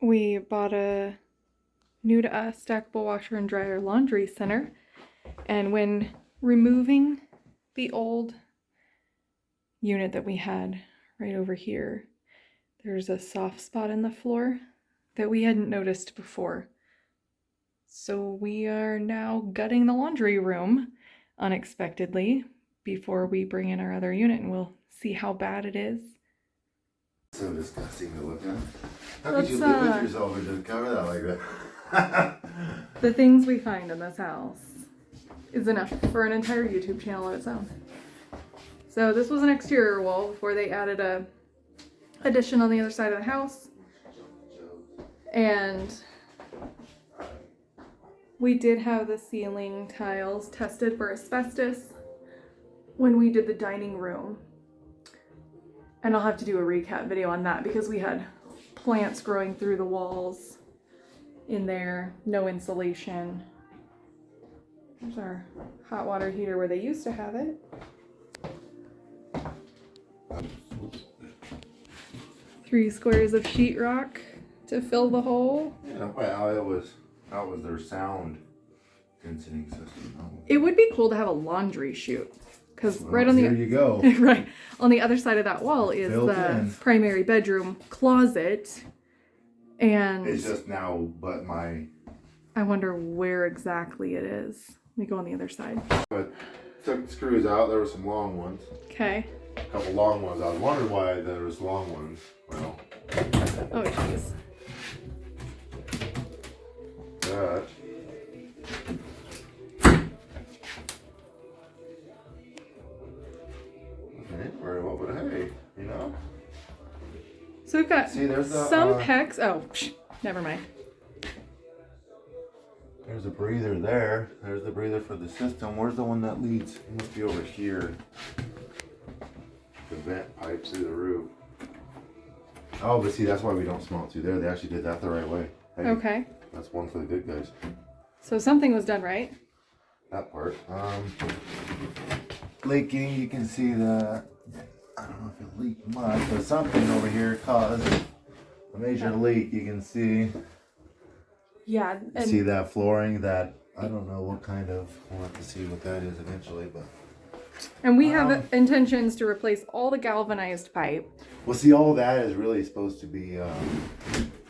we bought a new to us stackable washer and dryer laundry center. And when removing the old unit that we had right over here, there's a soft spot in the floor that we hadn't noticed before. So we are now gutting the laundry room unexpectedly before we bring in our other unit, and we'll see how bad it is. So disgusting to look at. How could you live with yourself and just cover that like that? The things we find in this house is enough for an entire YouTube channel of its own. So this was an exterior wall before they added a addition on the other side of the house. And we did have the ceiling tiles tested for asbestos when we did the dining room. And I'll have to do a recap video on that because we had plants growing through the walls in there, no insulation. There's our hot water heater where they used to have it. 3 squares of sheetrock to fill the hole. Yeah, well, that was their sound density system. It would be cool to have a laundry chute. Because right on there you go. Right on the other side of that wall is the primary bedroom closet, and it's just now. But I wonder where exactly it is. Let me go on the other side. But took the screws out. There were some long ones. Okay. A couple long ones. I was wondering why there was long ones. Well. Oh jeez. That. Very well, but hey, you know. So we've got some pecs. Oh, never mind. There's a breather there. There's the breather for the system. Where's the one that leads? It must be over here. The vent pipe through the roof. Oh, but see, that's why we don't smell it through there. They actually did that the right way. Hey, okay. That's one for the good guys. So something was done right. That part. Leaking, you can see that. I don't know if it leaked much, but something over here caused a major leak. You can see. Yeah. And see that flooring? That I don't know what kind of. We'll have to see what that is eventually, but. And we have intentions to replace all the galvanized pipe. Well, see, all that is really supposed to be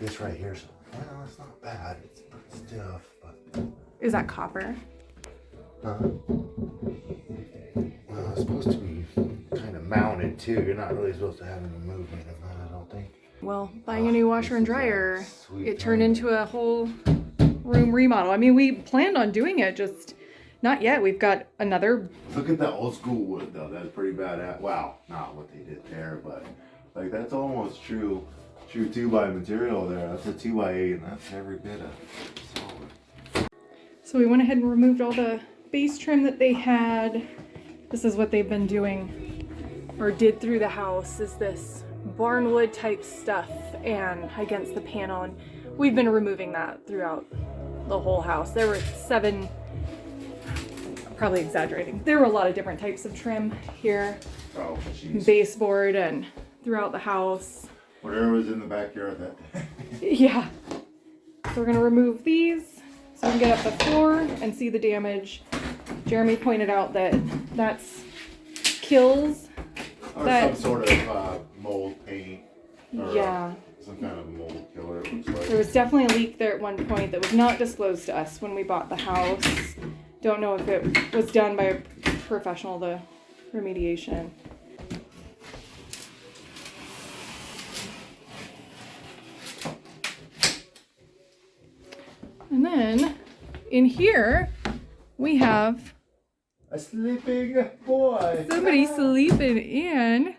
this right here. So, well, it's not bad. It's pretty stiff, but. Is that copper? Well, it's supposed to be kind of mounted too. You're not really supposed to have any movement in that, I don't think. Well, buying a new washer and dryer, it turned into a whole room remodel. I mean, we planned on doing it, just not yet. We've got another. Look at that old school wood though. That's pretty bad. Wow, not what they did there, but like that's almost true 2x material there. That's a 2x8, and that's every bit of solid. So we went ahead and removed all the base trim that they had. This is what they've been doing, or did through the house, is this barnwood type stuff and against the panel, and we've been removing that throughout the whole house. There were 7, probably exaggerating, there were a lot of different types of trim here. Oh, jeez. Baseboard and throughout the house. Whatever was in the backyard that day. Yeah. So we're gonna remove these so we can get up the floor and see the damage. Jeremy pointed out that that's kills. Or that, some sort of mold paint. Or yeah. Some kind of mold killer, it looks like. There was definitely a leak there at one point that was not disclosed to us when we bought the house. Don't know if it was done by a professional, the remediation. And then in here we have a sleeping boy. Somebody sleeping in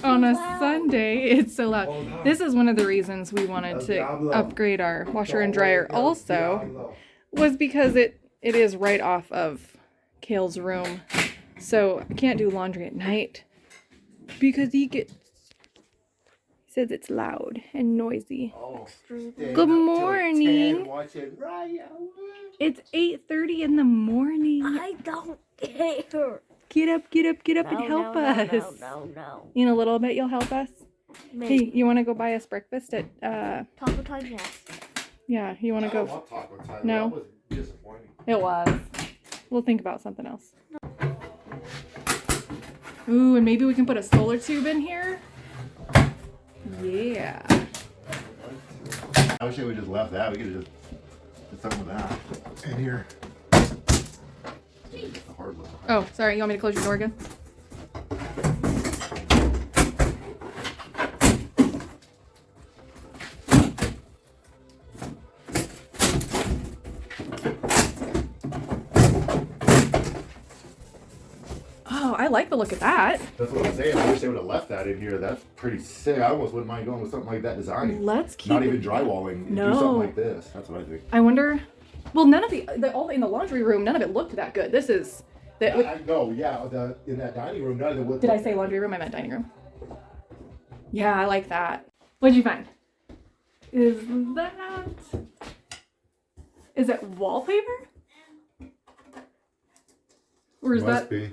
on a Sunday. It's so loud. This is one of the reasons we wanted to upgrade our washer and dryer also, was because it is right off of Kale's room. So I can't do laundry at night because he says it's loud and noisy. Good morning. It's 8:30 in the morning. I don't care. Get up and help us. No. In a little bit, you'll help us. Maybe. Hey, you want to go buy us breakfast at, Taco time, yes. yeah, you want to go? love taco time. No. That was disappointing. It was. We'll think about something else. Ooh, and maybe we can put a solar tube in here? Yeah. I wish they would just left that. We could have just did something with that. And here. The hardwood. Oh, sorry. You want me to close your door again? Oh, I like the look of that. That's what I'm saying. I wish they would have left that in here. That's pretty sick. I almost wouldn't mind going with something like that design. Let's keep Not it- even drywalling. No. Do something like this. That's what I think. I wonder. Well, none of all in the laundry room, none of it looked that good. This is. No, yeah. In that dining room, none of it would. Did I say laundry room? I meant dining room. Yeah, I like that. What'd you find? Is it wallpaper? Or is Must that? be.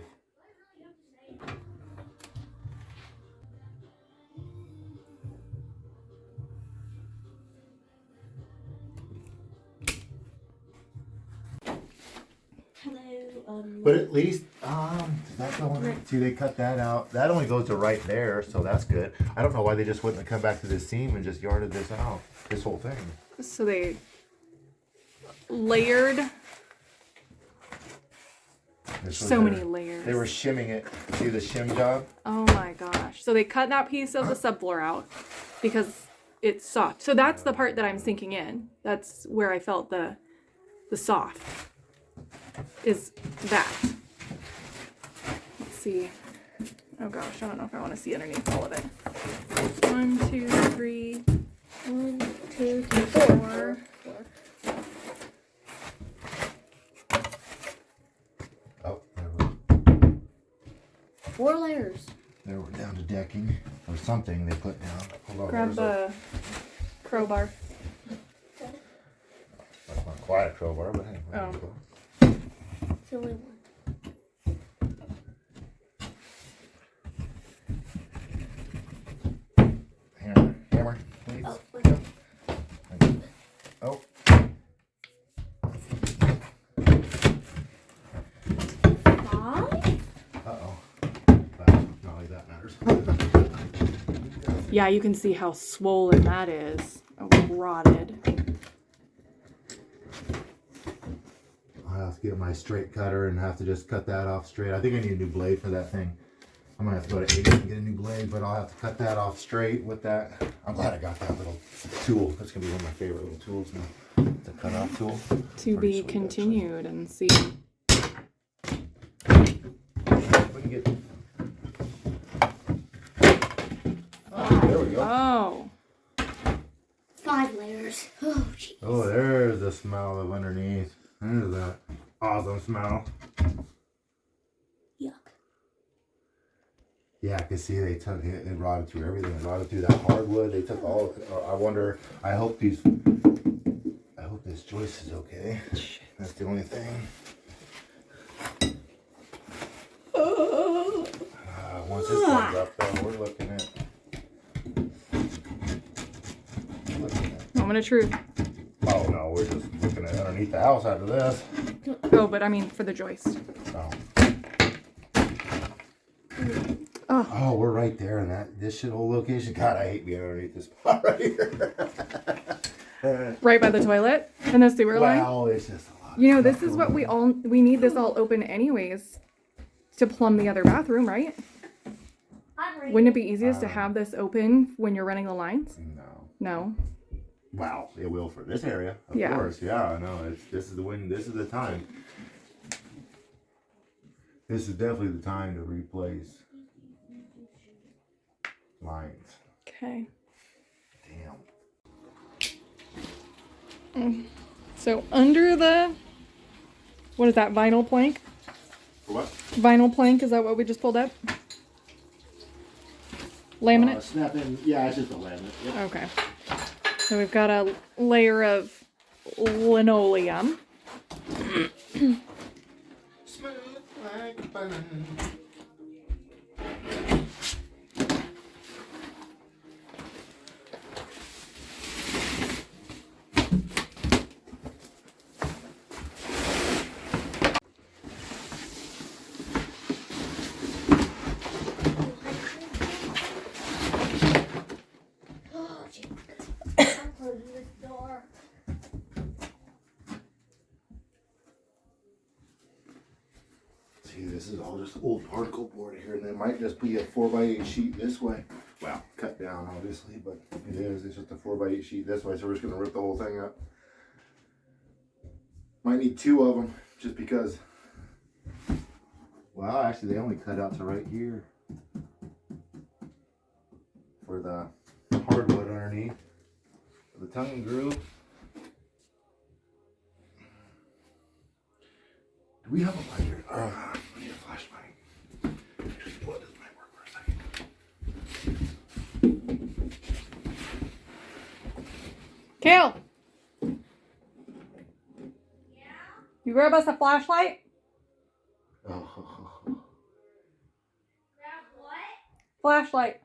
But at least, that's the one. See, they cut that out. That only goes to right there, so that's good. I don't know why they just wouldn't have come back to this seam and just yarded this out, this whole thing. So they layered This was so their- many layers. They were shimming it. See the shim job? Oh my gosh. So they cut that piece of the subfloor out because it's soft. So that's the part that I'm sinking in. That's where I felt the soft. Is that. Let's see. Oh gosh, I don't know if I want to see underneath all of it. 1, 2, 3. 1, 2, 3, 4. Oh, 4 layers. they were down to decking or something they put down. Hold on, Grab there's the crowbar. That's not quite a crowbar, but hey. Oh. It's the only one. Hammer, please. Oh, Oh. Uh-oh. Not like that matters. Yeah, you can see how swollen that is. Oh, rotted. I'll have to get my straight cutter and have to just cut that off straight. I think I need a new blade for that thing. I'm gonna have to go to 80 and get a new blade, but I'll have to cut that off straight with that. I'm glad I got that little tool. That's gonna be one of my favorite little tools now. The cut off tool. To be continued and see. We can get... Oh, there we go. Oh. 5 layers. Oh, jeez. Oh, there's the smell of underneath. There's that awesome smell. Yuck. Yeah, I can see they took it. They rotted through everything. They rotted through that hardwood. They took all of it. I wonder. I hope this joist is okay. That's the only thing. Once this comes up, though, we're looking at. Moment of truth. Oh no, we're just looking at underneath the house after this. Oh, but I mean for the joist. Oh. Oh. Oh, we're right there in this shithole location. God, I hate being underneath this spot right here. Right by the toilet and the sewer line. Well, it's just a lot. You know, this is what we need this all open anyways to plumb the other bathroom, right? Wouldn't it be easiest to have this open when you're running the lines? No. No. Wow, it will for this area, of Yeah. course. Yeah, I know. This is the time. This is definitely the time to replace lines. Okay. Damn. So under the, what is that, vinyl plank? What? Vinyl plank, is that what we just pulled up? Laminate? Snap in. Yeah, it's just a laminate. Yep. Okay. So we've got a layer of linoleum. Smooth like butter. close this door. See, this is all just old particle board here, and there might just be a 4x8 sheet this way. Well, cut down obviously, but it is. It's just a 4x8 sheet this way, so we're just gonna rip the whole thing up. Might need 2 of them, just because. Well, actually, they only cut out to right here for the hardwood underneath. For the tongue and groove. Do we have a lighter? We need a flashlight. Actually, blood doesn't might work for a second. Kale! You grab us a flashlight? Oh. Flashlight.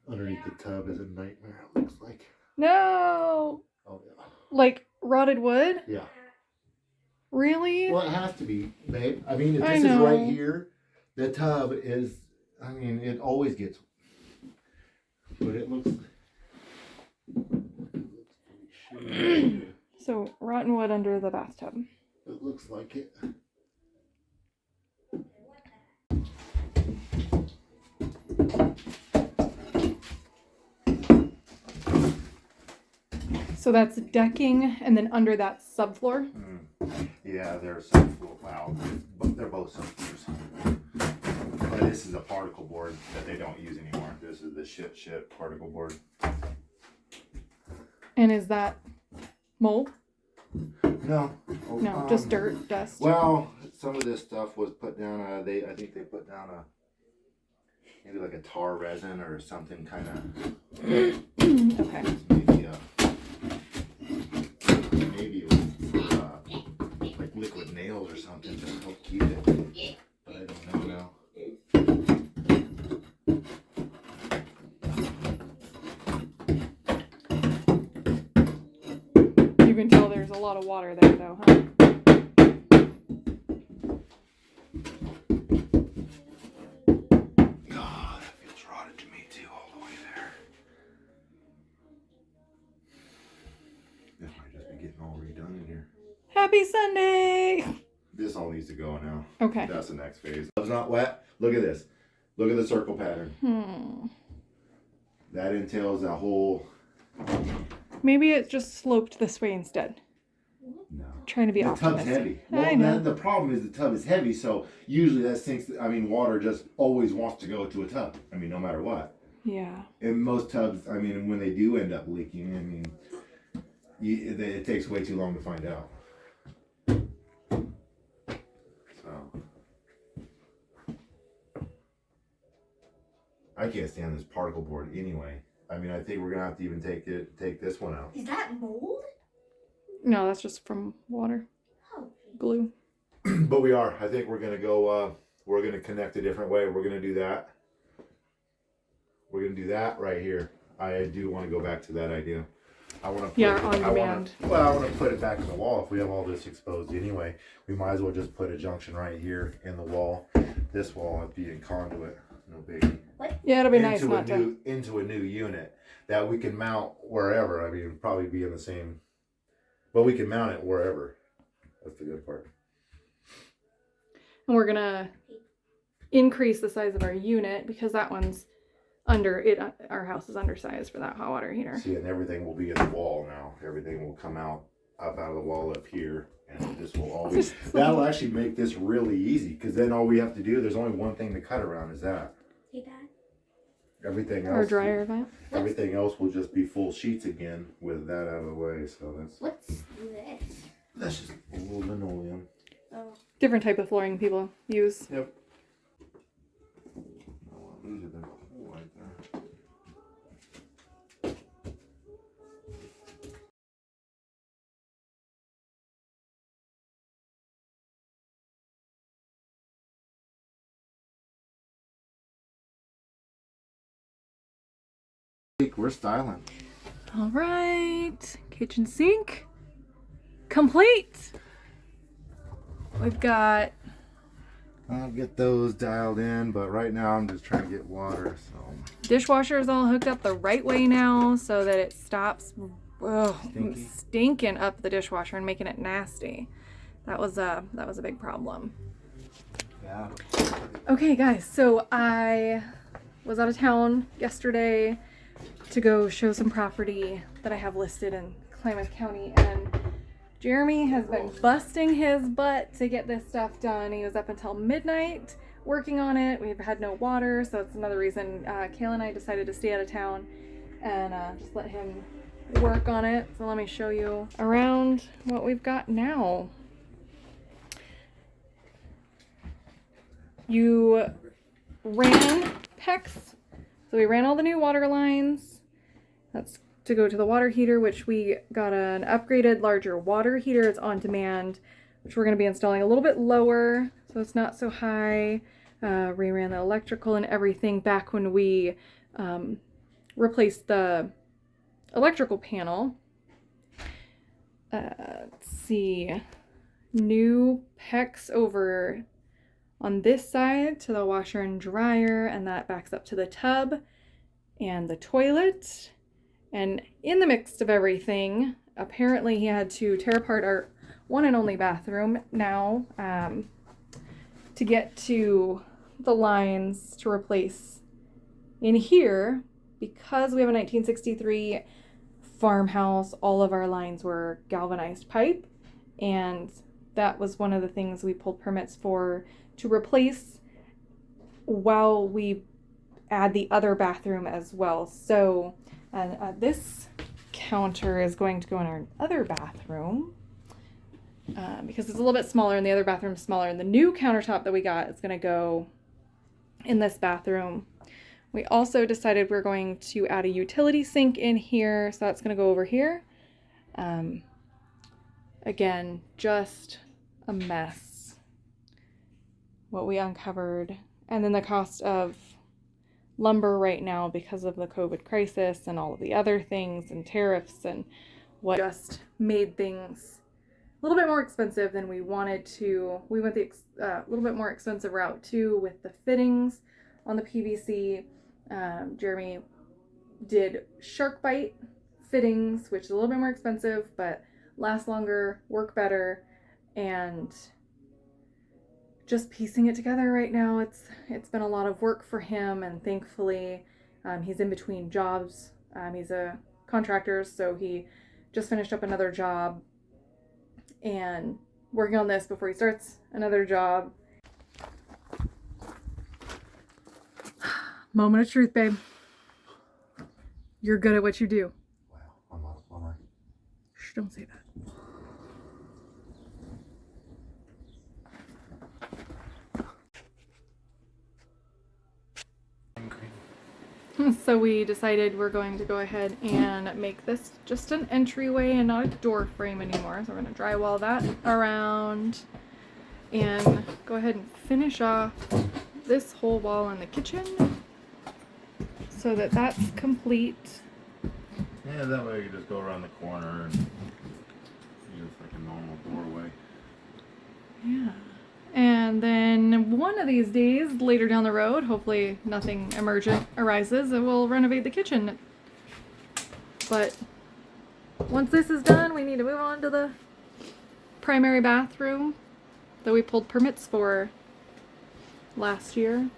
Underneath the tub is a nightmare, it looks like. No! Oh, yeah. Like rotted wood? Yeah. Really? Well, it has to be, babe. I mean, if I this is know. right here, the tub is, I mean, it always gets, but it looks pretty shitty. So, rotten wood under the bathtub. It looks like it. So that's decking, and then under that subfloor. Yeah, they're subfloor. Wow, they're both subfloors. But this is a particle board that they don't use anymore. This is the shit particle board. And is that mold? No. No, just dirt, dust. Well, some of this stuff was put down. I think they put down maybe like a tar resin or something kind of. Okay. Maybe it was for like liquid nails or something to help keep it. But I don't know now. You can tell there's a lot of water there, though, huh? God, that feels rotted to me too, all the way there. This might just be getting all redone in here. Happy Sunday! This all needs to go now. Okay. That's the next phase. It's not wet. Look at this. Look at the circle pattern. That entails a whole. Maybe it just sloped this way instead. No. Trying to be The optimistic. tub's heavy. Well, I know. the problem is the tub is heavy, so usually that sinks. I mean, water just always wants to go to a tub. I mean, no matter what. Yeah. And most tubs, I mean, when they do end up leaking, I mean, it takes way too long to find out. So, I can't stand this particle board anyway. I mean, I think we're gonna have to even take this one out. Is that mold? No, that's just from water. Oh. Glue. But we are. I think we're gonna go. We're gonna connect a different way. We're gonna do that. We're gonna do that right here. I do want to go back to that idea. I want to put on demand. I want to put it back in the wall. If we have all this exposed anyway, we might as well just put a junction right here in the wall. This wall would be in conduit. No biggie. Yeah, it'll be nice not to. Into a new unit that we can mount wherever. I mean, probably be in the same, but we can mount it wherever. That's the good part. And we're gonna increase the size of our unit because that one's under it. Our house is undersized for that hot water heater. See, and everything will be in the wall now. Everything will come out of the wall up here, and this will always. That'll actually make this really easy because then all we have to do. There's only one thing to cut around. Is that. Hey, Dad. Everything else. Our dryer vent. Everything else will just be full sheets again with that out of the way. So that's. What's this? That's just a little linoleum. Oh. Different type of flooring people use. Yep. Oh, these are the hole right there. We're styling. All right, kitchen sink complete. We've got. I'll get those dialed in, but right now I'm just trying to get water. So Dishwasher is all hooked up the right way now so that it stops whoa, Stinky? stinking up the dishwasher and making it nasty. That was a big problem. Yeah. Okay, guys, so I was out of town yesterday to go show some property that I have listed in Klamath County, and Jeremy has been busting his butt to get this stuff done. He was up until midnight working on it. We've had no water, so it's another reason Kayla and I decided to stay out of town and just let him work on it. So let me show you around what we've got now. You ran PEX, so we ran all the new water lines. That's to go to the water heater, which we got an upgraded larger water heater. It's on demand, which we're going to be installing a little bit lower, so it's not so high. Reran the electrical and everything back when we replaced the electrical panel. Let's see, new PEX over on this side to the washer and dryer, and that backs up to the tub and the toilet. And in the mix of everything, apparently he had to tear apart our one and only bathroom now to get to the lines to replace in here. Because we have a 1963 farmhouse, all of our lines were galvanized pipe, and that was one of the things we pulled permits for to replace while we add the other bathroom as well. So this counter is going to go in our other bathroom because it's a little bit smaller and the other bathroom is smaller. And the new countertop that we got is going to go in this bathroom. We also decided we're going to add a utility sink in here, so that's going to go over here. Again, just a mess what we uncovered. And then the cost of lumber right now because of the COVID crisis and all of the other things and tariffs and what just made things a little bit more expensive than we wanted to. We went the little bit more expensive route too with the fittings on the PVC. Jeremy did shark bite fittings, which is a little bit more expensive, but last longer, work better, and just piecing it together right now. It's been a lot of work for him, and thankfully he's in between jobs. He's a contractor, so he just finished up another job and working on this before he starts another job. Moment of truth, babe. You're good at what you do. Wow, I'm not a plumber. Shh, don't say that. So we decided we're going to go ahead and make this just an entryway and not a door frame anymore. So we're going to drywall that around and go ahead and finish off this whole wall in the kitchen so that that's complete. Yeah, that way you just go around the corner and use like a normal doorway. Yeah. And then one of these days, later down the road, hopefully nothing emergent arises, and we'll renovate the kitchen. But once this is done, we need to move on to the primary bathroom that we pulled permits for last year.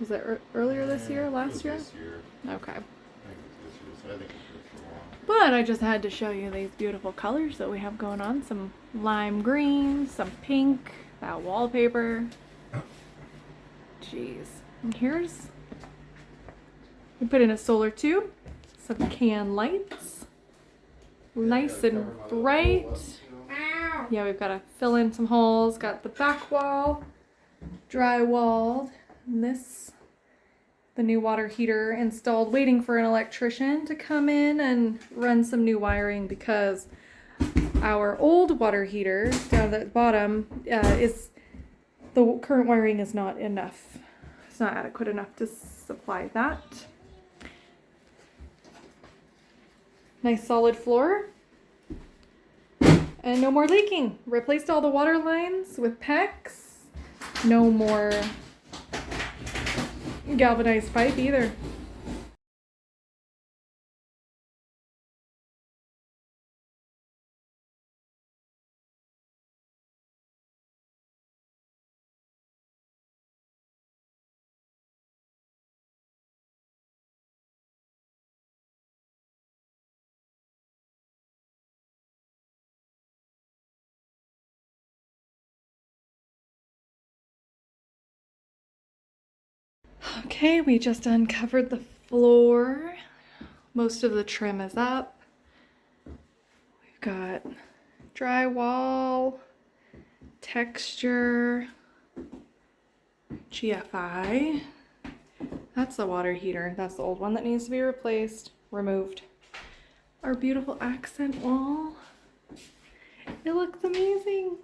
Was that earlier this year? Last year? This year. Okay. I think it's this year, so I think it's for a while. But I just had to show you these beautiful colors that we have going on. Some lime green, some pink, that wallpaper. Jeez. And here's, we put in a Solartube, some can lights, nice and bright. Yeah, we've got to fill in some holes. Got the back wall drywalled. And this, the new water heater installed, waiting for an electrician to come in and run some new wiring because our old water heater down at the bottom is, the current wiring is not enough. It's not adequate enough to supply that. Nice solid floor. And no more leaking. Replaced all the water lines with PEX. No more galvanized pipe either. Okay, we just uncovered the floor. Most of the trim is up. We've got drywall, texture, GFI. That's the water heater. That's the old one that needs to be replaced, removed. Our beautiful accent wall. It looks amazing.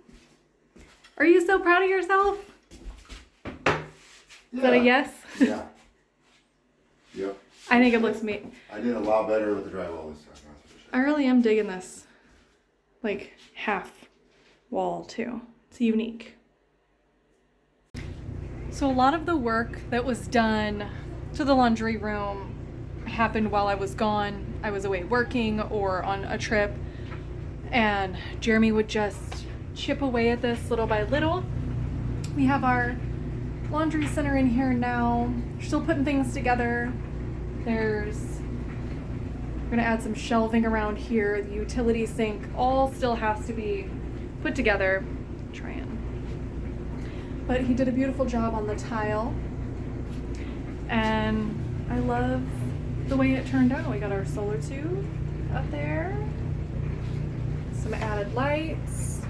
Are you so proud of yourself? Is that a yes? Yeah. Yep. I think it looks me. I did a lot better with the drywall this time, that's for sure. I really am digging this, like, half wall too. It's unique. So a lot of the work that was done to the laundry room happened while I was gone. I was away working or on a trip, and Jeremy would just chip away at this little by little. We have our laundry center in here now. Still putting things together. We're gonna add some shelving around here. The utility sink all still has to be put together. But he did a beautiful job on the tile, and I love the way it turned out. We got our Solartube up there, some added lights,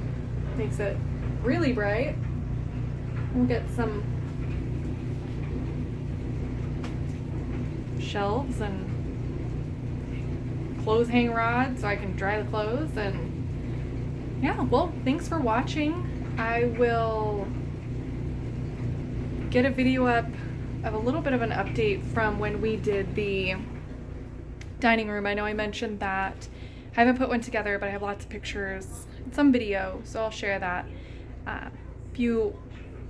makes it really bright. We'll get some shelves and clothes hang rods so I can dry the clothes. And yeah, well, thanks for watching. I will get a video up of a little bit of an update from when we did the dining room. I know I mentioned that. I haven't put one together, but I have lots of pictures and some video, so I'll share that. If you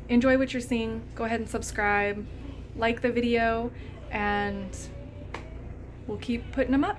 enjoy what you're seeing, go ahead and subscribe, like the video, and we'll keep putting them up.